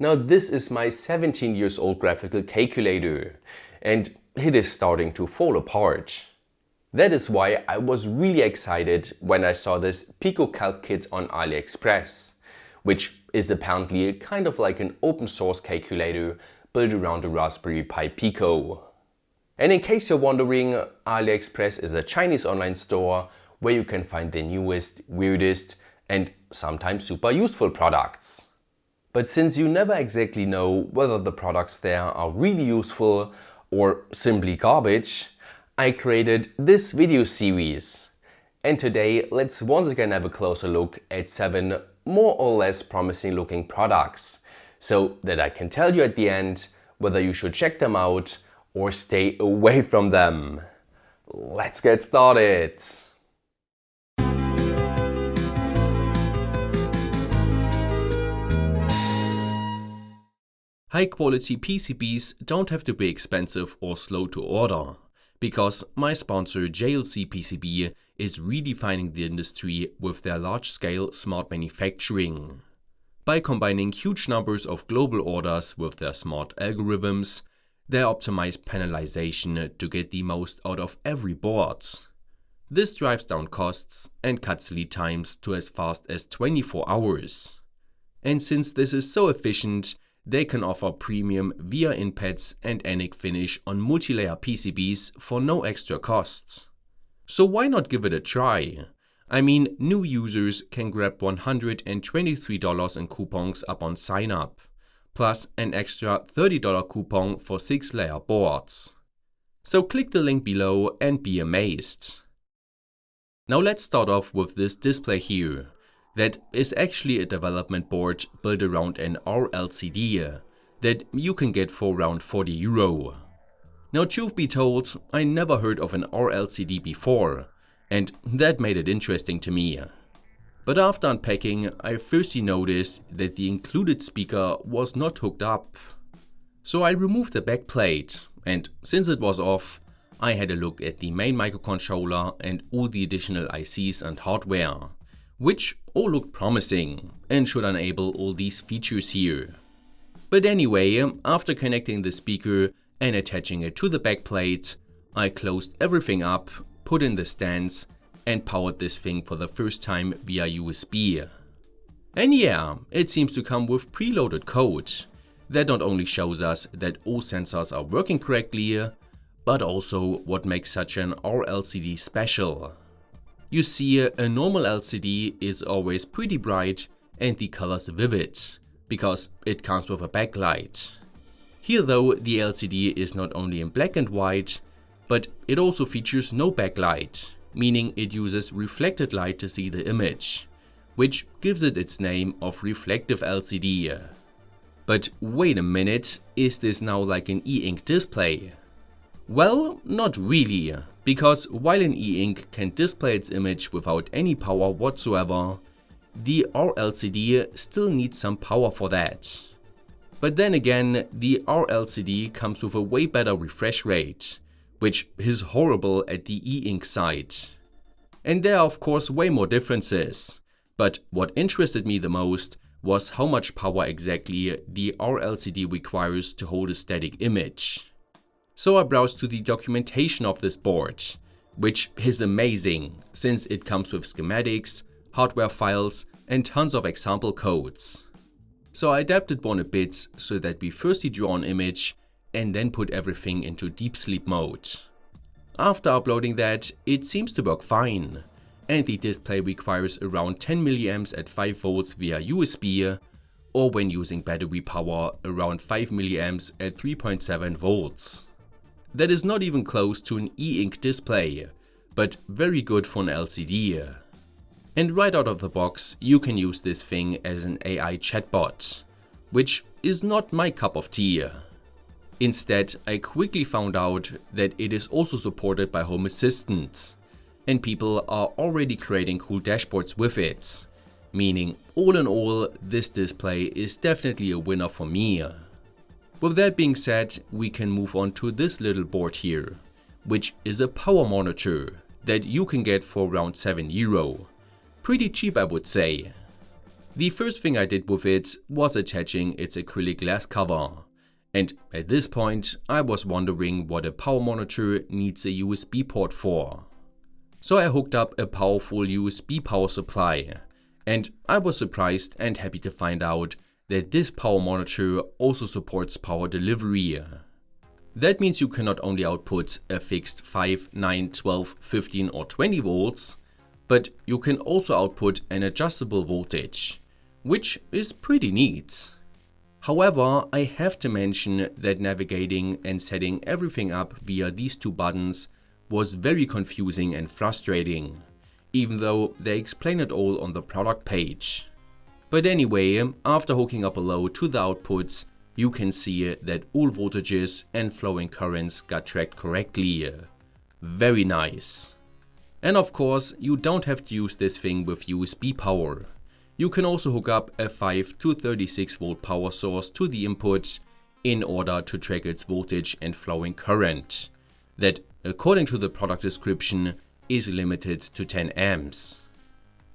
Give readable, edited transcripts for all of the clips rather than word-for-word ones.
Now this is my 17 years old graphical calculator and it is starting to fall apart. That is why I was really excited when I saw this PicoCalc kit on AliExpress, which is apparently kind of like an open source calculator built around a Raspberry Pi Pico. And in case you're wondering, AliExpress is a Chinese online store where you can find the newest, weirdest and sometimes super useful products. But since you never exactly know whether the products there are really useful or simply garbage, I created this video series. And today let's once again have a closer look at 7 more or less promising looking products, so that I can tell you at the end whether you should check them out or stay away from them. Let's get started! High-quality PCBs don't have to be expensive or slow to order, because my sponsor JLCPCB is redefining the industry with their large-scale smart manufacturing. By combining huge numbers of global orders with their smart algorithms, they optimize panelization to get the most out of every board. This drives down costs and cuts lead times to as fast as 24 hours. And since this is so efficient, they can offer premium via InPads and ANIC finish on multi-layer PCBs for no extra costs. So why not give it a try? I mean, new users can grab $123 in coupons upon sign up, plus an extra $30 coupon for 6-layer boards. So click the link below and be amazed. Now let's start off with this display here. That is actually a development board built around an RLCD that you can get for around €40. Now, truth be told, I never heard of an RLCD before, and that made it interesting to me. But after unpacking, I firstly noticed that the included speaker was not hooked up. So I removed the backplate, and since it was off, I had a look at the main microcontroller and all the additional ICs and hardware, which all looked promising and should enable all these features here. But anyway, after connecting the speaker and attaching it to the backplate, I closed everything up, put in the stands and powered this thing for the first time via USB. And yeah, it seems to come with preloaded code that not only shows us that all sensors are working correctly, but also what makes such an RLCD special. You see, a normal LCD is always pretty bright and the colors vivid, because it comes with a backlight. Here though, the LCD is not only in black and white, but it also features no backlight, meaning it uses reflected light to see the image, which gives it its name of reflective LCD. But wait a minute, is this now like an e-ink display? Well, not really, because while an e-ink can display its image without any power whatsoever, the RLCD still needs some power for that. But then again, the RLCD comes with a way better refresh rate, which is horrible at the e-ink side. And there are of course way more differences, but what interested me the most was how much power exactly the RLCD requires to hold a static image. So I browsed through the documentation of this board, which is amazing since it comes with schematics, hardware files and tons of example codes. So I adapted one a bit so that we firstly draw an image and then put everything into deep sleep mode. After uploading that, it seems to work fine, and the display requires around 10 mA at 5 volts via USB, or when using battery power around 5 mA at 3.7 volts. That is not even close to an e-ink display, but very good for an LCD. And right out of the box, you can use this thing as an AI chatbot, which is not my cup of tea. Instead, I quickly found out that it is also supported by Home Assistant, and people are already creating cool dashboards with it, meaning all in all, this display is definitely a winner for me. With that being said, we can move on to this little board here, which is a power monitor that you can get for around €7. Pretty cheap, I would say. The first thing I did with it was attaching its acrylic glass cover. And at this point, I was wondering what a power monitor needs a USB port for. So I hooked up a powerful USB power supply. And I was surprised and happy to find out that this power monitor also supports power delivery. That means you can not only output a fixed 5, 9, 12, 15 or 20 volts, but you can also output an adjustable voltage, which is pretty neat. However, I have to mention that navigating and setting everything up via these two buttons was very confusing and frustrating, even though they explain it all on the product page. But anyway, after hooking up a load to the outputs, you can see that all voltages and flowing currents got tracked correctly. Very nice. And of course, you don't have to use this thing with USB power. You can also hook up a 5 to 36 volt power source to the input in order to track its voltage and flowing current. That, according to the product description, is limited to 10 amps.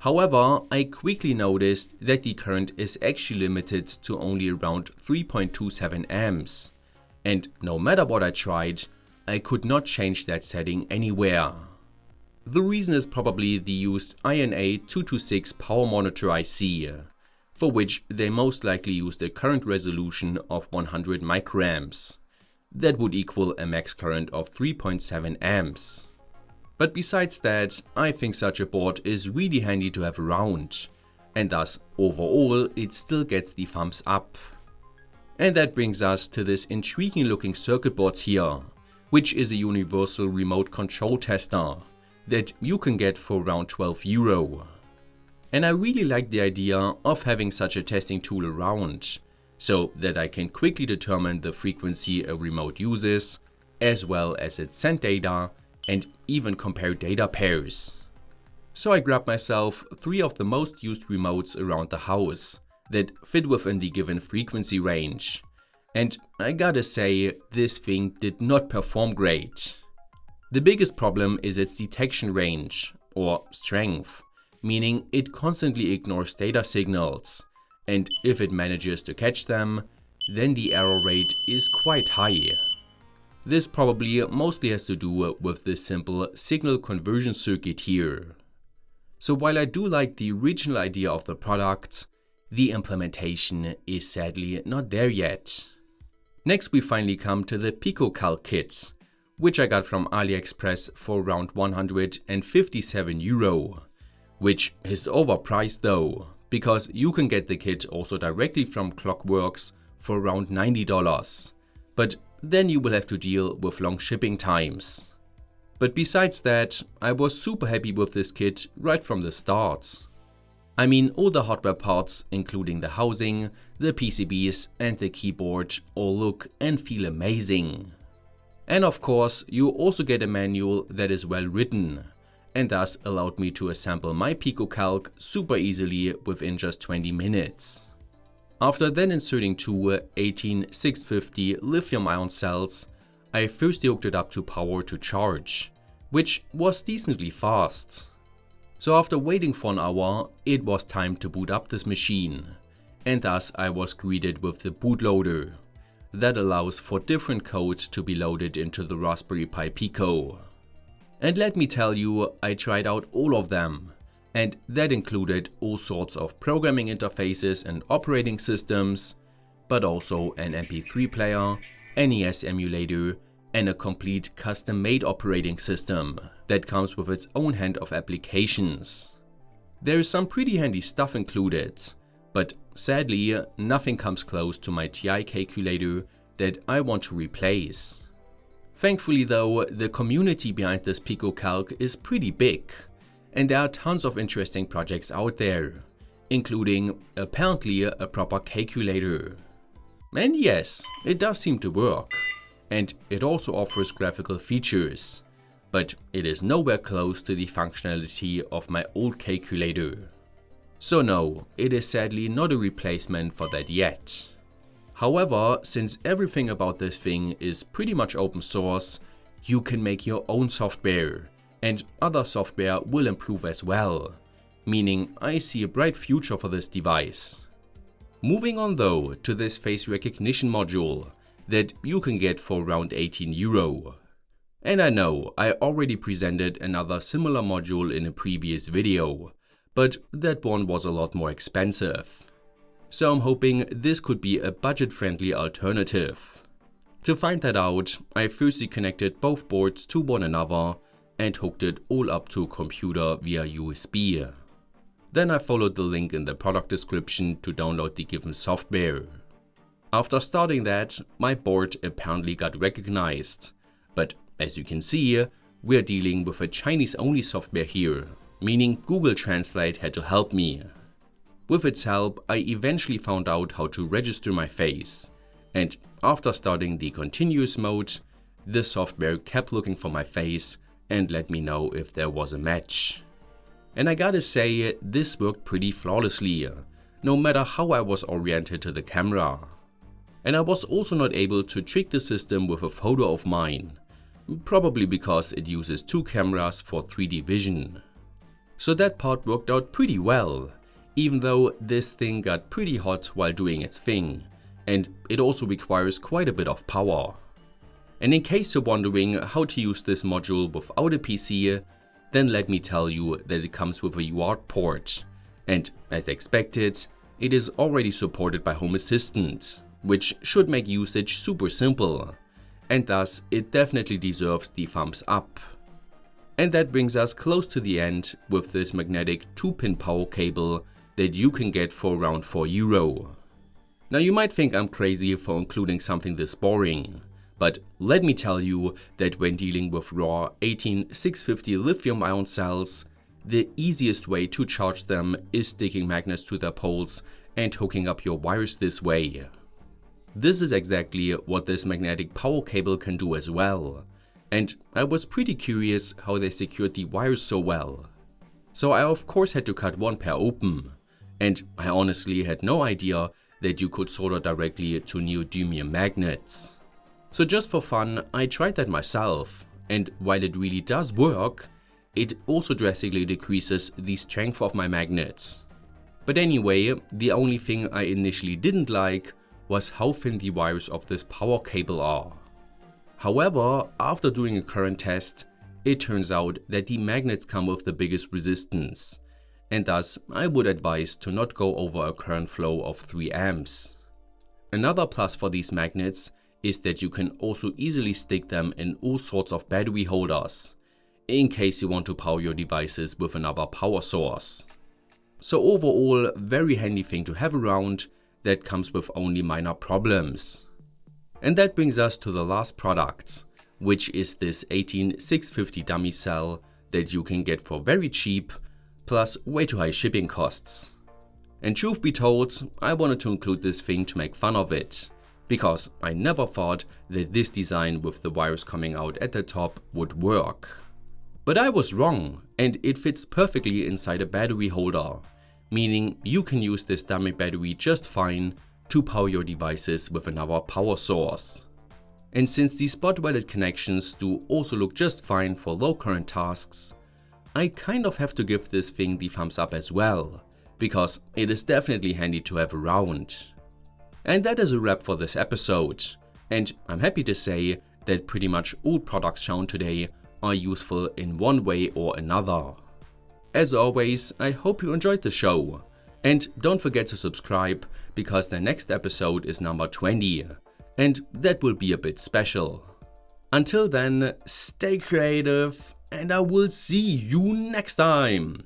However, I quickly noticed that the current is actually limited to only around 3.27 amps. And no matter what I tried, I could not change that setting anywhere. The reason is probably the used INA226 power monitor IC, for which they most likely used a current resolution of 100 microamps. That would equal a max current of 3.7 amps. But besides that, I think such a board is really handy to have around, and thus overall it still gets the thumbs up. And that brings us to this intriguing looking circuit board here, which is a universal remote control tester that you can get for around €12. And I really like the idea of having such a testing tool around, so that I can quickly determine the frequency a remote uses, as well as its send data, and even compare data pairs. So I grabbed myself 3 of the most used remotes around the house that fit within the given frequency range. And I gotta say, this thing did not perform great. The biggest problem is its detection range, or strength, meaning it constantly ignores data signals, and if it manages to catch them, then the error rate is quite high. This probably mostly has to do with this simple signal conversion circuit here. So while I do like the original idea of the product, the implementation is sadly not there yet. Next we finally come to the PicoCalc kit, which I got from AliExpress for around €157, which is overpriced though, because you can get the kit also directly from Clockworks for around $90, but then you will have to deal with long shipping times. But besides that, I was super happy with this kit right from the start. I mean, all the hardware parts, including the housing, the PCBs and the keyboard, all look and feel amazing. And of course, you also get a manual that is well written, and thus allowed me to assemble my PicoCalc super easily within just 20 minutes. After then inserting 2 18650 lithium-ion cells, I first hooked it up to power to charge, which was decently fast. So after waiting for an hour, it was time to boot up this machine, and thus I was greeted with the bootloader that allows for different codes to be loaded into the Raspberry Pi Pico. And let me tell you, I tried out all of them, and that included all sorts of programming interfaces and operating systems, but also an MP3 player, NES emulator, and a complete custom-made operating system that comes with its own hand of applications. There is some pretty handy stuff included, but sadly nothing comes close to my TI calculator that I want to replace. Thankfully though, the community behind this PicoCalc is pretty big, and there are tons of interesting projects out there, including apparently a proper calculator. And yes, it does seem to work, and it also offers graphical features, but it is nowhere close to the functionality of my old calculator. So no, it is sadly not a replacement for that yet. However, since everything about this thing is pretty much open source, you can make your own software, and other software will improve as well, meaning I see a bright future for this device. Moving on though to this face recognition module that you can get for around €18. And I know I already presented another similar module in a previous video, but that one was a lot more expensive. So I'm hoping this could be a budget-friendly alternative. To find that out, I firstly connected both boards to one another and hooked it all up to a computer via USB. Then I followed the link in the product description to download the given software. After starting that, my board apparently got recognized, but as you can see, we're dealing with a Chinese-only software here, meaning Google Translate had to help me. With its help, I eventually found out how to register my face, and after starting the continuous mode, the software kept looking for my face and let me know if there was a match. And I gotta say, this worked pretty flawlessly, no matter how I was oriented to the camera. And I was also not able to trick the system with a photo of mine, probably because it uses 2 cameras for 3D vision. So that part worked out pretty well, even though this thing got pretty hot while doing its thing, and it also requires quite a bit of power. And in case you're wondering how to use this module without a PC, then let me tell you that it comes with a UART port, and as expected, it is already supported by Home Assistant, which should make usage super simple, and thus it definitely deserves the thumbs up. And that brings us close to the end with this magnetic 2-pin power cable that you can get for around €4. Now you might think I'm crazy for including something this boring, but let me tell you that when dealing with raw 18650 lithium-ion cells, the easiest way to charge them is sticking magnets to their poles and hooking up your wires this way. This is exactly what this magnetic power cable can do as well, and I was pretty curious how they secured the wires so well. So I of course had to cut one pair open, and I honestly had no idea that you could solder directly to neodymium magnets. So just for fun, I tried that myself, and while it really does work, it also drastically decreases the strength of my magnets. But anyway, the only thing I initially didn't like was how thin the wires of this power cable are. However, after doing a current test, it turns out that the magnets come with the biggest resistance, and thus I would advise to not go over a current flow of 3 amps. Another plus for these magnets is that you can also easily stick them in all sorts of battery holders, in case you want to power your devices with another power source. So overall, very handy thing to have around that comes with only minor problems. And that brings us to the last product, which is this 18650 dummy cell that you can get for very cheap, plus way too high shipping costs. And truth be told, I wanted to include this thing to make fun of it, because I never thought that this design with the wires coming out at the top would work. But I was wrong, and it fits perfectly inside a battery holder, meaning you can use this dummy battery just fine to power your devices with another power source. And since the spot welded connections do also look just fine for low current tasks, I kind of have to give this thing the thumbs up as well, because it is definitely handy to have around. And that is a wrap for this episode, and I'm happy to say that pretty much all products shown today are useful in one way or another. As always, I hope you enjoyed the show, and don't forget to subscribe because the next episode is number 20, and that will be a bit special. Until then, stay creative, and I will see you next time!